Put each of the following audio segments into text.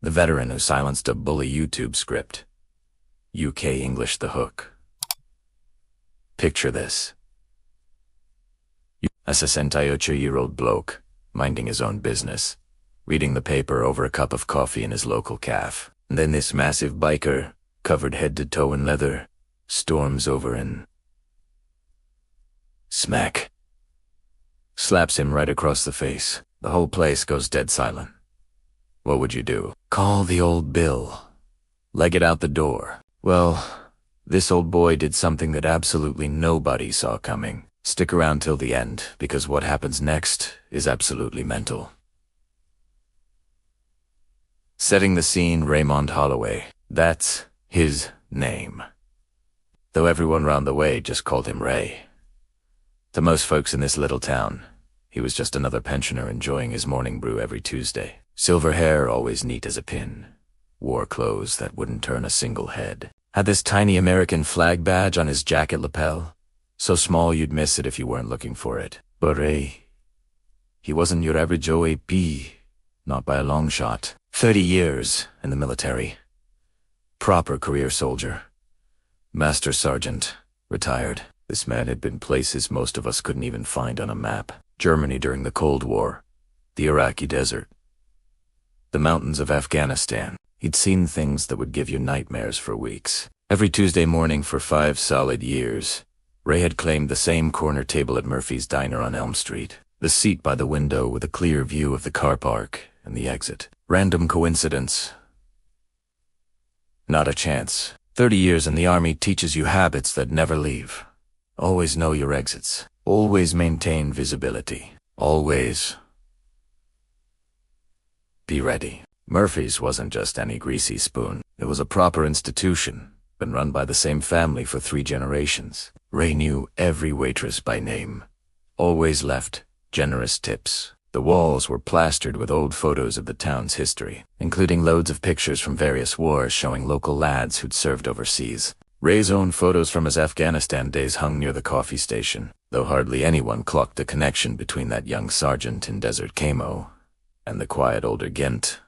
The veteran who silenced a bully YouTube script. UK English the hook. Picture this. A 68-year-old bloke, minding his own business, reading the paper over a cup of coffee in his local cafe. And then this massive biker, covered head to toe in leather, storms over and smack. Slaps him right across the face. The whole place goes dead silent. What would you do? Call the old Bill. Leg it out the door. Well, this old boy did something that absolutely nobody saw coming. Stick around till the end, because what happens next is absolutely mental. Setting the scene, Raymond Holloway. That's his name. Though everyone round the way just called him Ray. To most folks in this little town, he was just another pensioner enjoying his morning brew every Tuesday. Silver hair, always neat as a pin. Wore clothes that wouldn't turn a single head. Had this tiny American flag badge on his jacket lapel. So small you'd miss it if you weren't looking for it. But Ray, he wasn't your average OAP, not by a long shot. 30 years in the military. Proper career soldier. Master Sergeant, retired. This man had been places most of us couldn't even find on a map. Germany during the Cold War, the Iraqi desert, the mountains of Afghanistan. He'd seen things that would give you nightmares for weeks. Every Tuesday morning for 5 solid years, Ray had claimed the same corner table at Murphy's Diner on Elm Street, the seat by the window with a clear view of the car park and the exit. Random coincidence? Not a chance. 30 years in the Army teaches you habits that never leave. Always know your exits. Always maintain visibility. Always be ready. Murphy's wasn't just any greasy spoon. It was a proper institution, been run by the same family for 3 generations. Ray knew every waitress by name. Always left generous tips. The walls were plastered with old photos of the town's history, including loads of pictures from various wars showing local lads who'd served overseas. Ray's own photos from his Afghanistan days hung near the coffee station, though hardly anyone clocked the connection between that young sergeant in desert camo and the quiet older Gent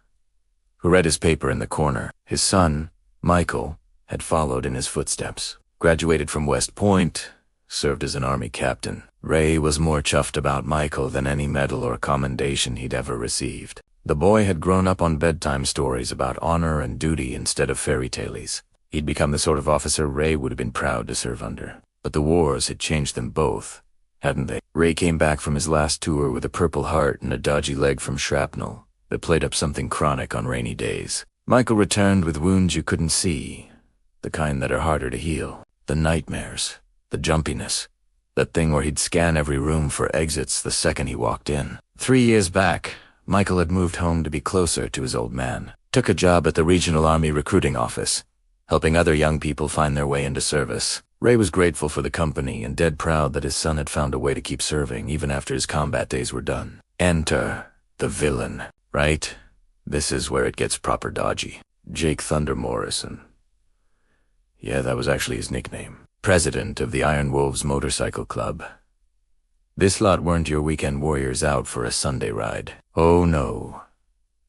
who read his paper in the corner. His son, Michael, had followed in his footsteps. Graduated from West Point, served as an army captain. Ray was more chuffed about Michael than any medal or commendation he'd ever received. The boy had grown up on bedtime stories about honor and duty instead of fairy tales. He'd become the sort of officer Ray would have been proud to serve under. But the wars had changed them both, hadn't they? Ray came back from his last tour with a Purple Heart and a dodgy leg from shrapnel that played up something chronic on rainy days. Michael returned with wounds you couldn't see, the kind that are harder to heal. The nightmares, the jumpiness, that thing where he'd scan every room for exits the second he walked in. 3 years back, Michael had moved home to be closer to his old man. Took a job at the Regional Army Recruiting Office, helping other young people find their way into service. Ray was grateful for the company and dead proud that his son had found a way to keep serving even after his combat days were done. Enter the villain, right? This is where it gets proper dodgy. Jake Thunder Morrison. Yeah, that was actually his nickname. President of the Iron Wolves Motorcycle Club. This lot weren't your weekend warriors out for a Sunday ride. Oh no.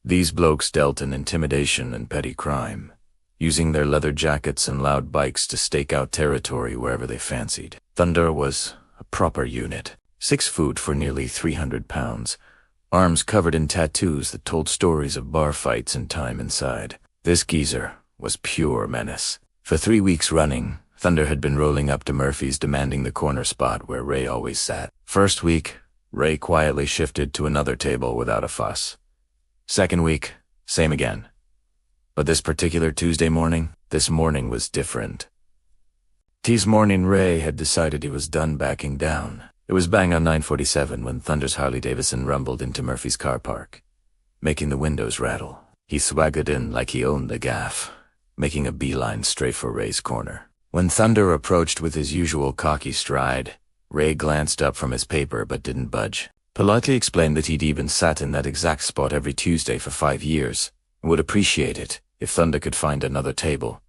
These blokes dealt in intimidation and petty crime, using their leather jackets and loud bikes to stake out territory wherever they fancied. Thunder was a proper unit. 6 foot for nearly 300 pounds. Arms covered in tattoos that told stories of bar fights and time inside. This geezer was pure menace. For 3 weeks running, Thunder had been rolling up to Murphy's demanding the corner spot where Ray always sat. First week, Ray quietly shifted to another table without a fuss. Second week, same again. But this particular Tuesday morning, this morning was different. This morning Ray had decided he was done backing down. It was bang on 9:47 when Thunder's Harley-Davidson rumbled into Murphy's car park, making the windows rattle. He swaggered in like he owned the gaff, making a beeline straight for Ray's corner. When Thunder approached with his usual cocky stride, Ray glanced up from his paper but didn't budge. Politely explained that he'd even sat in that exact spot every Tuesday for 5 years, and would appreciate it if Thunder could find another table.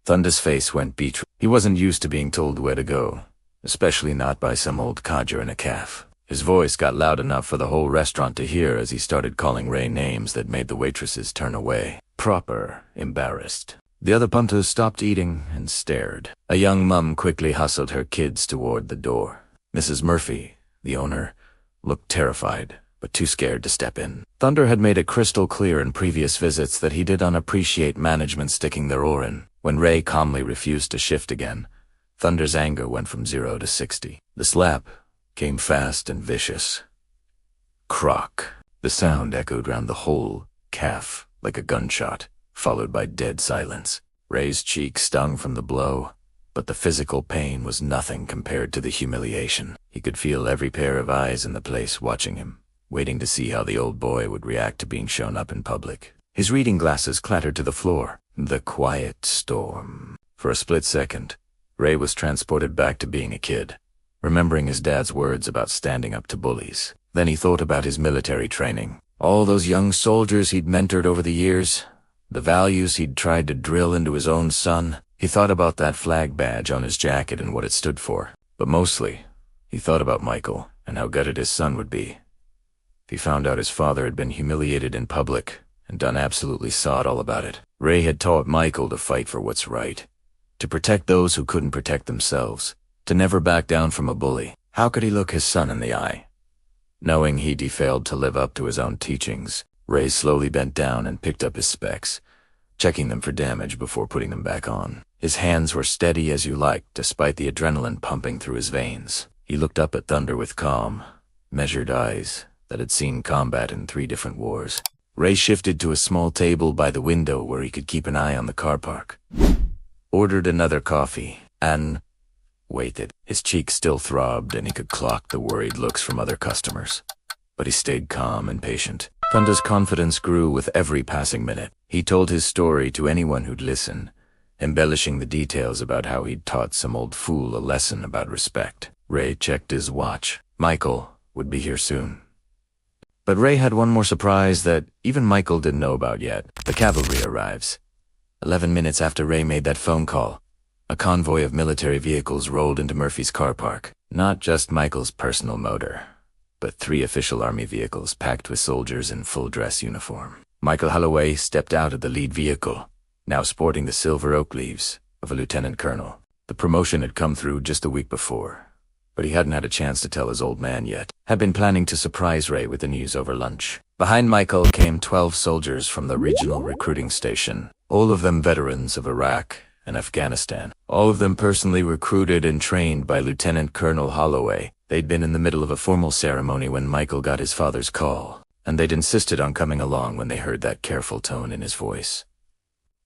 Thunder's face went beetroot. He wasn't used to being told where to go, especially not by some old codger in a calf. His voice got loud enough for the whole restaurant to hear as he started calling Ray names that made the waitresses turn away. Proper embarrassed. The other punters stopped eating and stared. A young mum quickly hustled her kids toward the door. Mrs. Murphy, the owner, looked terrified, but too scared to step in. Thunder had made it crystal clear in previous visits that he did not appreciate management sticking their oar in. When Ray calmly refused to shift again, Thunder's anger went from 0 to 60. The slap came fast and vicious. Crock. The sound echoed round the whole calf like a gunshot, followed by dead silence. Ray's cheek stung from the blow, but the physical pain was nothing compared to the humiliation. He could feel every pair of eyes in the place watching him, waiting to see how the old boy would react to being shown up in public. His reading glasses clattered to the floor. The quiet storm. For a split second, Ray was transported back to being a kid, remembering his dad's words about standing up to bullies. Then he thought about his military training. All those young soldiers he'd mentored over the years, the values he'd tried to drill into his own son. He thought about that flag badge on his jacket and what it stood for. But mostly, he thought about Michael and how gutted his son would be if he found out his father had been humiliated in public and done absolutely sod all about it. Ray had taught Michael to fight for what's right, to protect those who couldn't protect themselves, to never back down from a bully. How could he look his son in the eye? Knowing he'd failed to live up to his own teachings, Ray slowly bent down and picked up his specs, checking them for damage before putting them back on. His hands were steady as you liked, despite the adrenaline pumping through his veins. He looked up at Thunder with calm, measured eyes that had seen combat in 3 different wars. Ray shifted to a small table by the window where he could keep an eye on the car park. Ordered another coffee, and waited. His cheeks still throbbed and he could clock the worried looks from other customers. But he stayed calm and patient. Thunder's confidence grew with every passing minute. He told his story to anyone who'd listen, embellishing the details about how he'd taught some old fool a lesson about respect. Ray checked his watch. Michael would be here soon. But Ray had one more surprise that even Michael didn't know about yet. The cavalry arrives. 11 minutes after Ray made that phone call, a convoy of military vehicles rolled into Murphy's car park. Not just Michael's personal motor, but 3 official army vehicles packed with soldiers in full-dress uniform. Michael Holloway stepped out of the lead vehicle, now sporting the silver oak leaves of a lieutenant colonel. The promotion had come through just a week before, but he hadn't had a chance to tell his old man yet. Had been planning to surprise Ray with the news over lunch. Behind Michael came 12 soldiers from the regional recruiting station, all of them veterans of Iraq and Afghanistan. All of them personally recruited and trained by Lieutenant Colonel Holloway. They'd been in the middle of a formal ceremony when Michael got his father's call, and they'd insisted on coming along when they heard that careful tone in his voice.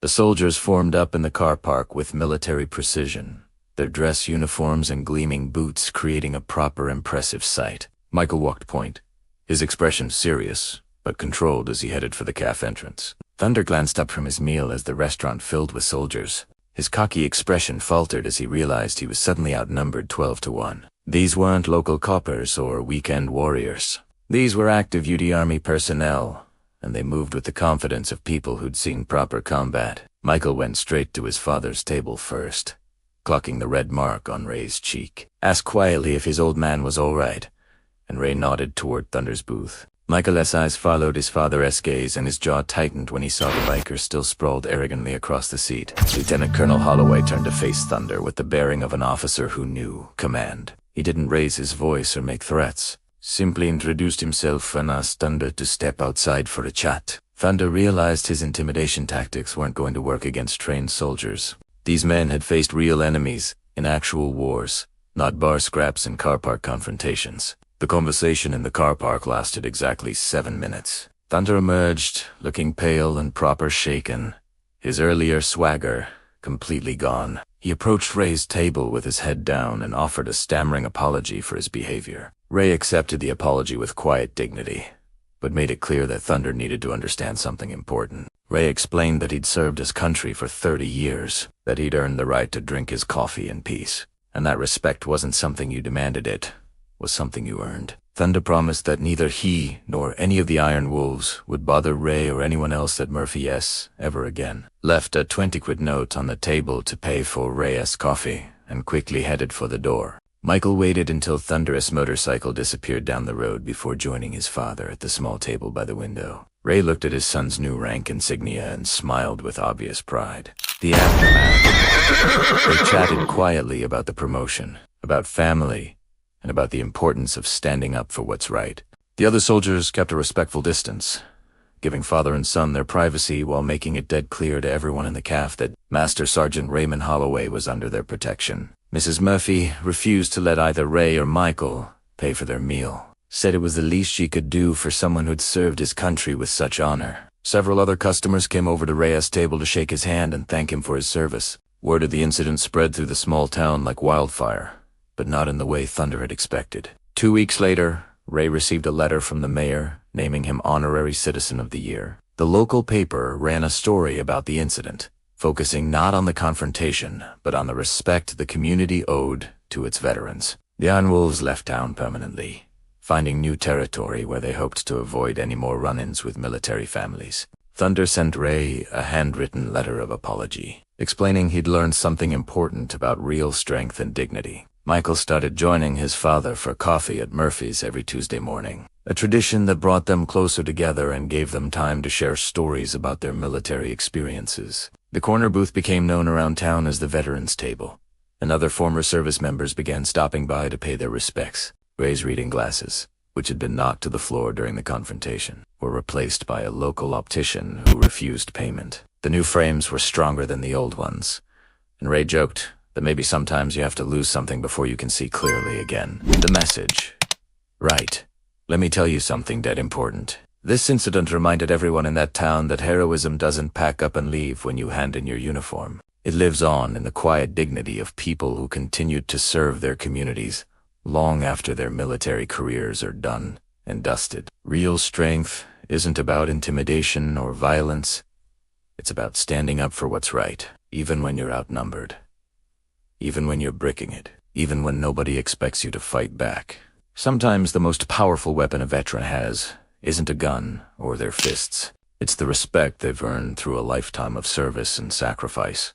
The soldiers formed up in the car park with military precision, their dress uniforms and gleaming boots creating a proper impressive sight. Michael walked point, his expression serious, but controlled as he headed for the CAF entrance. Thunder glanced up from his meal as the restaurant filled with soldiers. His cocky expression faltered as he realized he was suddenly outnumbered 12 to 1. These weren't local coppers or weekend warriors. These were active duty army personnel, and they moved with the confidence of people who'd seen proper combat. Michael went straight to his father's table first, clocking the red mark on Ray's cheek. Asked quietly if his old man was all right, and Ray nodded toward Thunder's booth. Michael's eyes followed his father's gaze, and his jaw tightened when he saw the biker still sprawled arrogantly across the seat. Lieutenant Colonel Holloway turned to face Thunder with the bearing of an officer who knew command. He didn't raise his voice or make threats, simply introduced himself and asked Thunder to step outside for a chat. Thunder realized his intimidation tactics weren't going to work against trained soldiers. These men had faced real enemies in actual wars, not bar scraps and car park confrontations. The conversation in the car park lasted exactly 7 minutes. Thunder emerged, looking pale and proper shaken, his earlier swagger completely gone. He approached Ray's table with his head down and offered a stammering apology for his behavior. Ray accepted the apology with quiet dignity, but made it clear that Thunder needed to understand something important. Ray explained that he'd served his country for 30 years, that he'd earned the right to drink his coffee in peace, and that respect wasn't something you demanded, it was something you earned. Thunder promised that neither he nor any of the Iron Wolves would bother Ray or anyone else at Murphy S. ever again. Left a 20-quid note on the table to pay for Ray S. coffee and quickly headed for the door. Michael waited until Thunderous' motorcycle disappeared down the road before joining his father at the small table by the window. Ray looked at his son's new rank insignia and smiled with obvious pride. The aftermath. They chatted quietly about the promotion, about family, and about the importance of standing up for what's right. The other soldiers kept a respectful distance, giving father and son their privacy while making it dead clear to everyone in the CAF that Master Sergeant Raymond Holloway was under their protection. Mrs. Murphy refused to let either Ray or Michael pay for their meal, said it was the least she could do for someone who'd served his country with such honor. Several other customers came over to Reyes' table to shake his hand and thank him for his service. Word of the incident spread through the small town like wildfire, but not in the way Thunder had expected. 2 weeks later, Ray received a letter from the mayor naming him Honorary Citizen of the Year. The local paper ran a story about the incident, focusing not on the confrontation, but on the respect the community owed to its veterans. The Iron Wolves left town permanently, finding new territory where they hoped to avoid any more run-ins with military families. Thunder sent Ray a handwritten letter of apology, explaining he'd learned something important about real strength and dignity. Michael started joining his father for coffee at Murphy's every Tuesday morning, a tradition that brought them closer together and gave them time to share stories about their military experiences. The corner booth became known around town as the Veterans Table, and other former service members began stopping by to pay their respects. Ray's reading glasses, which had been knocked to the floor during the confrontation, were replaced by a local optician who refused payment. The new frames were stronger than the old ones, and Ray joked that maybe sometimes you have to lose something before you can see clearly again. The message. Right. Let me tell you something dead important. This incident reminded everyone in that town that heroism doesn't pack up and leave when you hand in your uniform. It lives on in the quiet dignity of people who continued to serve their communities long after their military careers are done and dusted. Real strength isn't about intimidation or violence. It's about standing up for what's right, even when you're outnumbered. Even when you're bricking it. Even when nobody expects you to fight back. Sometimes the most powerful weapon a veteran has isn't a gun or their fists. It's the respect they've earned through a lifetime of service and sacrifice.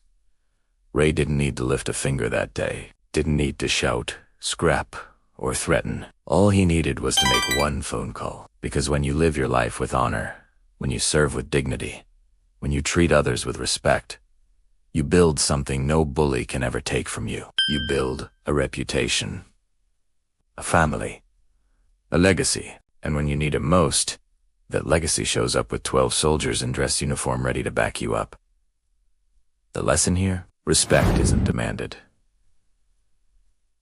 Ray didn't need to lift a finger that day. Didn't need to shout, scrap, or threaten. All he needed was to make one phone call. Because when you live your life with honor, when you serve with dignity, when you treat others with respect, you build something no bully can ever take from you. You build a reputation, a family, a legacy. And when you need it most, that legacy shows up with 12 soldiers in dress uniform ready to back you up. The lesson here? Respect isn't demanded.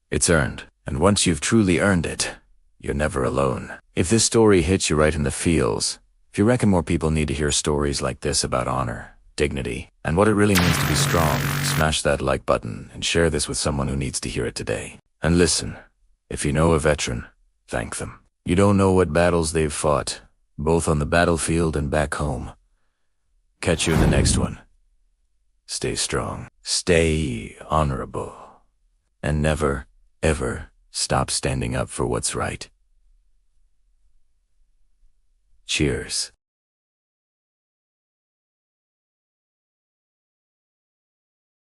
It's earned. And once you've truly earned it, you're never alone. If this story hits you right in the feels, if you reckon more people need to hear stories like this about honor, dignity, and what it really means to be strong, smash that like button and share this with someone who needs to hear it today. And listen, if you know a veteran, thank them. You don't know what battles they've fought, both on the battlefield and back home. Catch you in the next one. Stay strong, stay honorable, and never, ever stop standing up for what's right. Cheers.